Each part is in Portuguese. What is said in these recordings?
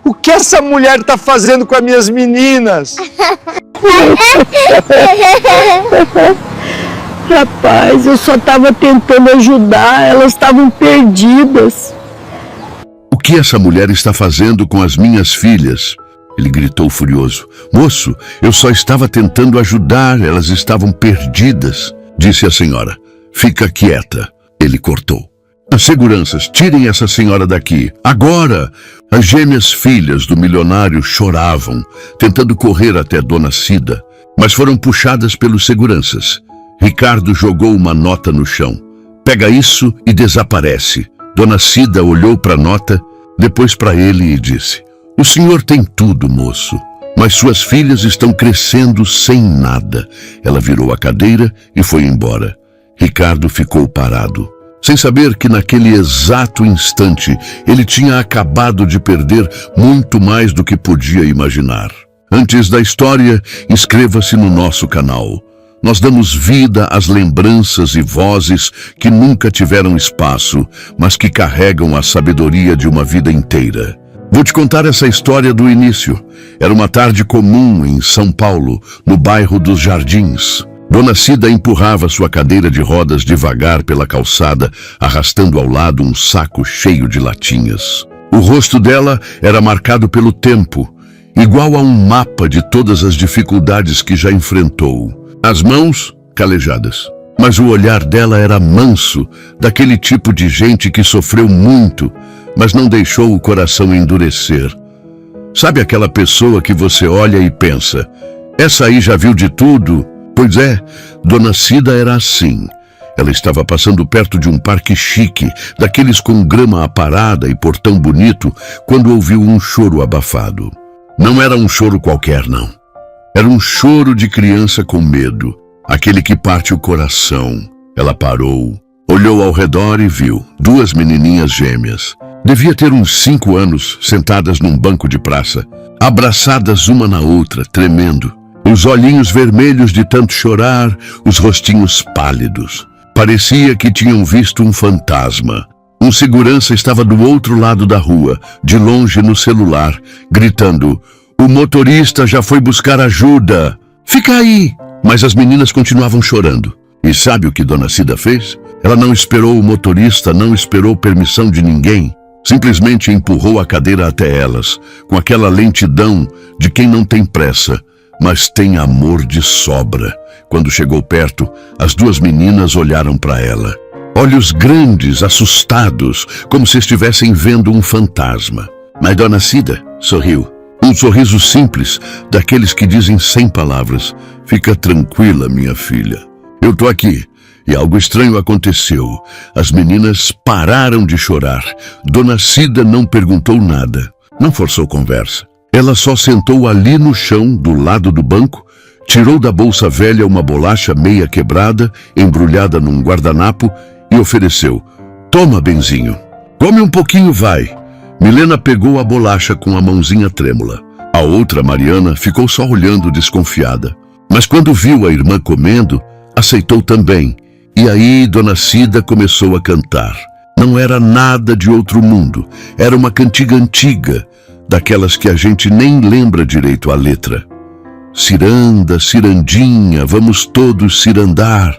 O que essa mulher está fazendo com as minhas meninas? Rapaz, eu só estava tentando ajudar, elas estavam perdidas. O que essa mulher está fazendo com as minhas filhas? Ele gritou furioso. Moço, eu só estava tentando ajudar, elas estavam perdidas, disse a senhora. Fica quieta. Ele cortou. As seguranças, tirem essa senhora daqui, agora! As gêmeas filhas do milionário choravam, tentando correr até Dona Cida, mas foram puxadas pelos seguranças. Ricardo jogou uma nota no chão. Pega isso e desaparece. Dona Cida olhou para a nota, depois para ele e disse: o senhor tem tudo, moço, mas suas filhas estão crescendo sem nada. Ela virou a cadeira e foi embora. Ricardo ficou parado, sem saber que naquele exato instante ele tinha acabado de perder muito mais do que podia imaginar. Antes da história, inscreva-se no nosso canal. Nós damos vida às lembranças e vozes que nunca tiveram espaço, mas que carregam a sabedoria de uma vida inteira. Vou te contar essa história do início. Era uma tarde comum em São Paulo, no bairro dos Jardins. Dona Cida empurrava sua cadeira de rodas devagar pela calçada, arrastando ao lado um saco cheio de latinhas. O rosto dela era marcado pelo tempo, igual a um mapa de todas as dificuldades que já enfrentou. As mãos calejadas, mas o olhar dela era manso, daquele tipo de gente que sofreu muito, mas não deixou o coração endurecer. Sabe aquela pessoa que você olha e pensa, essa aí já viu de tudo? Pois é, Dona Cida era assim. Ela estava passando perto de um parque chique, daqueles com grama aparada e portão bonito, quando ouviu um choro abafado. Não era um choro qualquer, não. Era um choro de criança com medo, aquele que parte o coração. Ela parou, olhou ao redor e viu 2 menininhas gêmeas. Devia ter uns 5 anos, sentadas num banco de praça, abraçadas uma na outra, tremendo. Os olhinhos vermelhos de tanto chorar, os rostinhos pálidos. Parecia que tinham visto um fantasma. Um segurança estava do outro lado da rua, de longe no celular, gritando: o motorista já foi buscar ajuda. Fica aí! Mas as meninas continuavam chorando. E sabe o que Dona Cida fez? Ela não esperou o motorista, não esperou permissão de ninguém. Simplesmente empurrou a cadeira até elas, com aquela lentidão de quem não tem pressa, mas tem amor de sobra. Quando chegou perto, as 2 meninas olharam para ela. Olhos grandes, assustados, como se estivessem vendo um fantasma. Mas Dona Cida sorriu. Um sorriso simples, daqueles que dizem sem palavras: fica tranquila, minha filha. Eu tô aqui. E algo estranho aconteceu. As meninas pararam de chorar. Dona Cida não perguntou nada. Não forçou conversa. Ela só sentou ali no chão, do lado do banco, tirou da bolsa velha uma bolacha meia quebrada, embrulhada num guardanapo, e ofereceu: toma, benzinho. Come um pouquinho, vai. Milena pegou a bolacha com a mãozinha trêmula. A outra, Mariana, ficou só olhando desconfiada. Mas quando viu a irmã comendo, aceitou também. E aí Dona Cida começou a cantar. Não era nada de outro mundo. Era uma cantiga antiga, daquelas que a gente nem lembra direito a letra. Ciranda, cirandinha, vamos todos cirandar.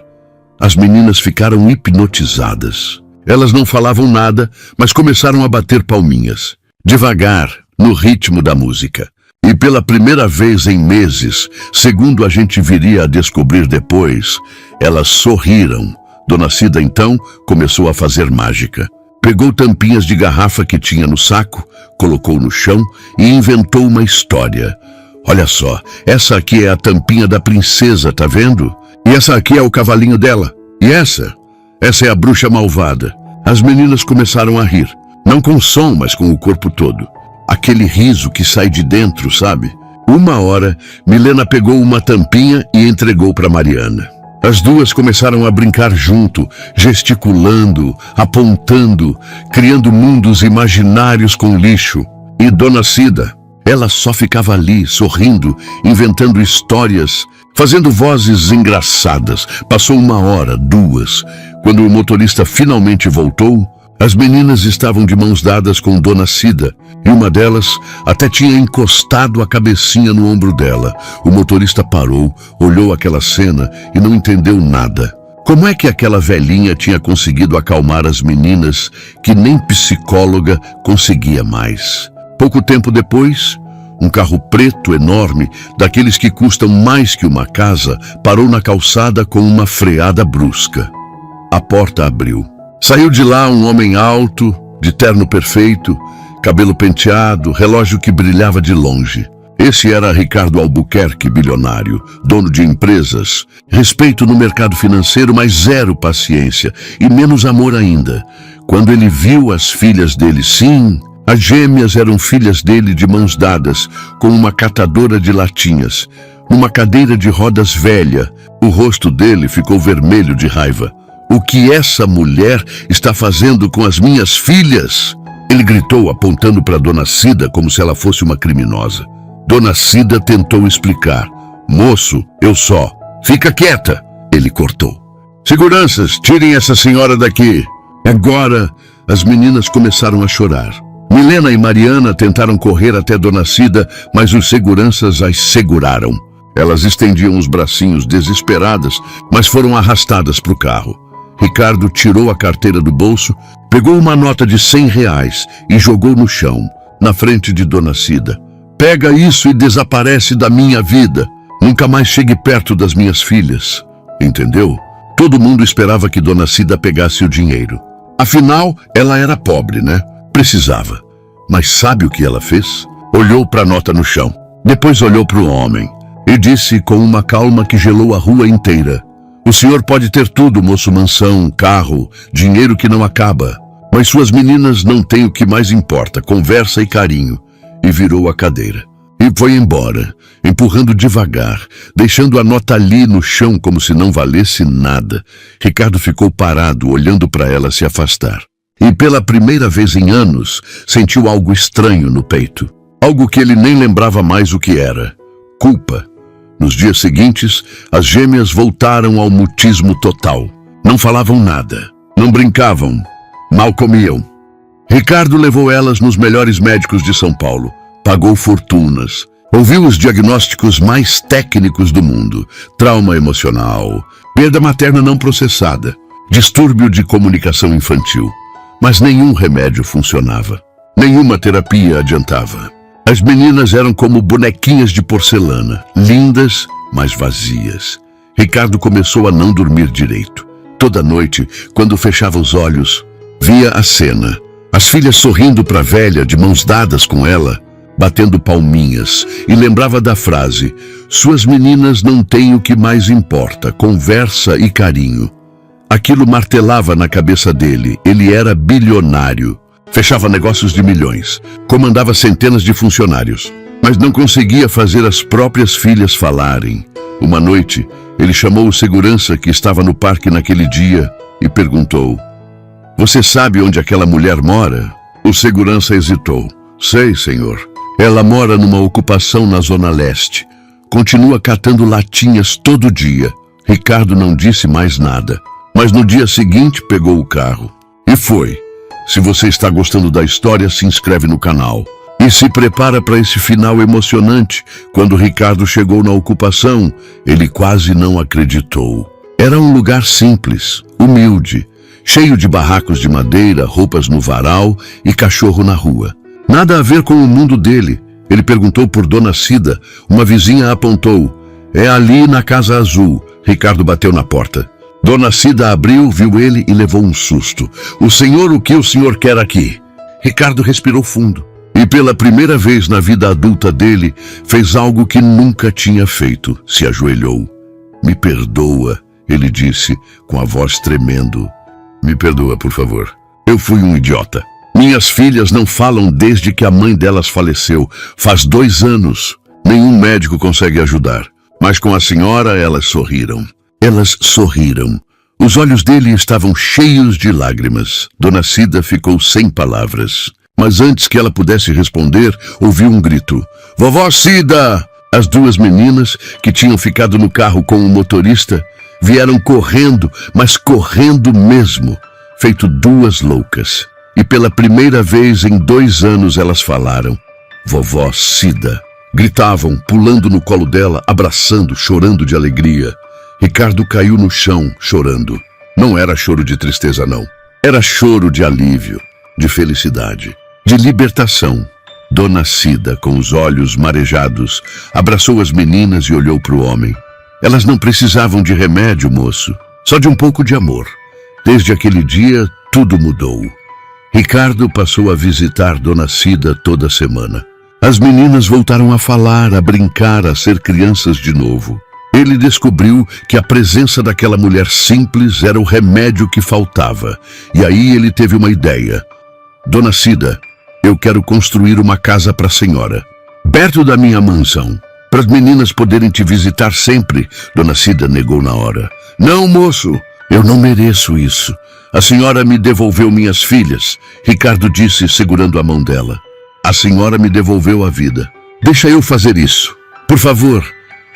As meninas ficaram hipnotizadas. Elas não falavam nada, mas começaram a bater palminhas. Devagar, no ritmo da música. E pela primeira vez em meses, segundo a gente viria a descobrir depois, elas sorriram. Dona Cida, então, começou a fazer mágica. Pegou tampinhas de garrafa que tinha no saco, colocou no chão e inventou uma história. Olha só, essa aqui é a tampinha da princesa, tá vendo? E essa aqui é o cavalinho dela. E essa é a bruxa malvada. As meninas começaram a rir. Não com som, mas com o corpo todo. Aquele riso que sai de dentro, sabe? Uma hora, Milena pegou uma tampinha e entregou para Mariana. As duas começaram a brincar junto, gesticulando, apontando, criando mundos imaginários com lixo. E Dona Cida, ela só ficava ali, sorrindo, inventando histórias, fazendo vozes engraçadas. Passou 1 hora, 2. Quando o motorista finalmente voltou, As meninas estavam de mãos dadas com Dona Cida, e uma delas até tinha encostado a cabecinha no ombro dela. O motorista parou, olhou aquela cena e não entendeu nada. Como é que aquela velhinha tinha conseguido acalmar as meninas que nem psicóloga conseguia mais? Pouco tempo depois, um carro preto enorme, daqueles que custam mais que uma casa, parou na calçada com uma freada brusca. A porta abriu. Saiu de lá um homem alto, de terno perfeito, cabelo penteado, relógio que brilhava de longe. Esse era Ricardo Albuquerque, bilionário, dono de empresas, respeito no mercado financeiro, mas zero paciência e menos amor ainda. Quando ele viu as filhas dele, sim, as gêmeas eram filhas dele de mãos dadas, com uma catadora de latinhas, numa cadeira de rodas velha, o rosto dele ficou vermelho de raiva. O que essa mulher está fazendo com as minhas filhas? Ele gritou, apontando para Dona Cida como se ela fosse uma criminosa. Dona Cida tentou explicar. Moço, eu só. Fica quieta. Ele cortou. Seguranças, tirem essa senhora daqui. Agora, as meninas começaram a chorar. Milena e Mariana tentaram correr até Dona Cida, mas os seguranças as seguraram. Elas estendiam os bracinhos desesperadas, mas foram arrastadas para o carro. Ricardo tirou a carteira do bolso, pegou uma nota de R$100 e jogou no chão, na frente de Dona Cida. Pega isso e desaparece da minha vida. Nunca mais chegue perto das minhas filhas. Entendeu? Todo mundo esperava que Dona Cida pegasse o dinheiro. Afinal, ela era pobre, né? Precisava. Mas sabe o que ela fez? Olhou para a nota no chão. Depois olhou para o homem e disse com uma calma que gelou a rua inteira: o senhor pode ter tudo, moço, mansão, carro, dinheiro que não acaba. Mas suas meninas não têm o que mais importa, conversa e carinho. E virou a cadeira. E foi embora, empurrando devagar, deixando a nota ali no chão como se não valesse nada. Ricardo ficou parado, olhando para ela se afastar. E pela primeira vez em anos, sentiu algo estranho no peito. Algo que ele nem lembrava mais o que era. Culpa. Nos dias seguintes, as gêmeas voltaram ao mutismo total. Não falavam nada, não brincavam, mal comiam. Ricardo levou elas nos melhores médicos de São Paulo, pagou fortunas, ouviu os diagnósticos mais técnicos do mundo: trauma emocional, perda materna não processada, distúrbio de comunicação infantil. Mas nenhum remédio funcionava, nenhuma terapia adiantava. As meninas eram como bonequinhas de porcelana, lindas, mas vazias. Ricardo começou a não dormir direito. Toda noite, quando fechava os olhos, via a cena. As filhas sorrindo para a velha, de mãos dadas com ela, batendo palminhas, e lembrava da frase: suas meninas não têm o que mais importa, conversa e carinho. Aquilo martelava na cabeça dele. Ele era bilionário. Fechava negócios de milhões, comandava centenas de funcionários, mas não conseguia fazer as próprias filhas falarem. Uma noite, ele chamou o segurança que estava no parque naquele dia e perguntou: você sabe onde aquela mulher mora? O segurança hesitou. Sei, senhor. Ela mora numa ocupação na Zona Leste. Continua catando latinhas todo dia. Ricardo não disse mais nada, mas no dia seguinte pegou o carro e foi. Se você está gostando da história, se inscreve no canal. E se prepara para esse final emocionante. Quando Ricardo chegou na ocupação, ele quase não acreditou. Era um lugar simples, humilde, cheio de barracos de madeira, roupas no varal e cachorro na rua. Nada a ver com o mundo dele. Ele perguntou por Dona Cida. Uma vizinha apontou: é ali na Casa Azul. Ricardo bateu na porta. Dona Cida abriu, viu ele e levou um susto. O que o senhor quer aqui? Ricardo respirou fundo. E pela primeira vez na vida adulta dele, fez algo que nunca tinha feito. Se ajoelhou. Me perdoa, ele disse, com a voz tremendo. Me perdoa, por favor. Eu fui um idiota. Minhas filhas não falam desde que a mãe delas faleceu. Faz 2 anos. Nenhum médico consegue ajudar. Mas com a senhora, elas sorriram. Elas sorriram. Os olhos dele estavam cheios de lágrimas. Dona Cida ficou sem palavras. Mas antes que ela pudesse responder, ouviu um grito. Vovó Cida! As 2 meninas, que tinham ficado no carro com o motorista, vieram correndo, mas correndo mesmo. feito duas loucas. E pela primeira vez em 2 anos elas falaram. Vovó Cida. Gritavam, pulando no colo dela, abraçando, chorando de alegria. Ricardo caiu no chão, chorando. Não era choro de tristeza, não. Era choro de alívio, de felicidade, de libertação. Dona Cida, com os olhos marejados, abraçou as meninas e olhou para o homem. Elas não precisavam de remédio, moço, só de um pouco de amor. Desde aquele dia, tudo mudou. Ricardo passou a visitar Dona Cida toda semana. As meninas voltaram a falar, a brincar, a ser crianças de novo. Ele descobriu que a presença daquela mulher simples era o remédio que faltava. E aí ele teve uma ideia. Dona Cida, eu quero construir uma casa para a senhora, perto da minha mansão, para as meninas poderem te visitar sempre. Dona Cida negou na hora. Não, moço, eu não mereço isso. A senhora me devolveu minhas filhas, Ricardo disse, segurando a mão dela. A senhora me devolveu a vida. Deixa eu fazer isso, por favor.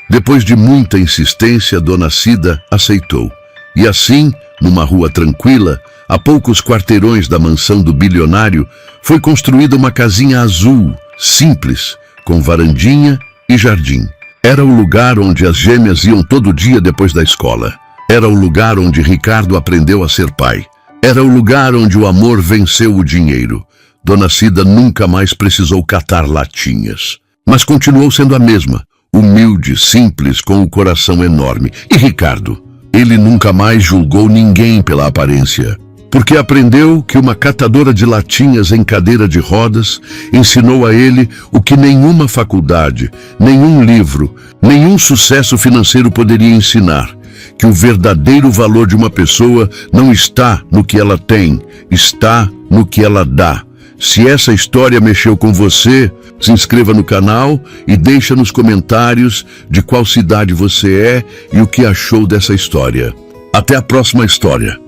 Depois de muita insistência, Dona Cida aceitou. E assim, numa rua tranquila, a poucos quarteirões da mansão do bilionário, foi construída uma casinha azul, simples, com varandinha e jardim. Era o lugar onde as gêmeas iam todo dia depois da escola. Era o lugar onde Ricardo aprendeu a ser pai. Era o lugar onde o amor venceu o dinheiro. Dona Cida nunca mais precisou catar latinhas. Mas continuou sendo a mesma, humilde, simples, com o coração enorme. E Ricardo? Ele nunca mais julgou ninguém pela aparência, porque aprendeu que uma catadora de latinhas em cadeira de rodas ensinou a ele o que nenhuma faculdade, nenhum livro, nenhum sucesso financeiro poderia ensinar, que o verdadeiro valor de uma pessoa não está no que ela tem, está no que ela dá. Se essa história mexeu com você, se inscreva no canal e deixa nos comentários de qual cidade você é e o que achou dessa história. Até a próxima história.